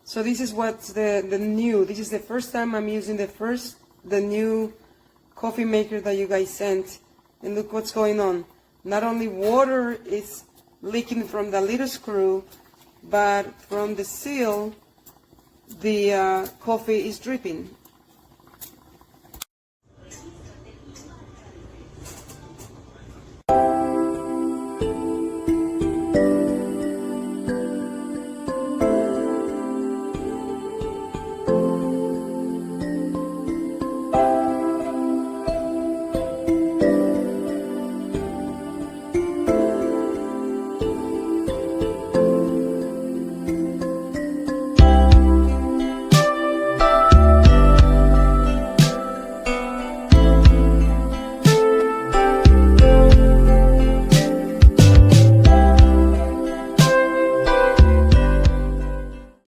So this is what's the new. This is the first time I'm using the new coffee maker that you guys sent. And look what's going on. Not only water is leaking from the little screw, but from the seal, the coffee is dripping.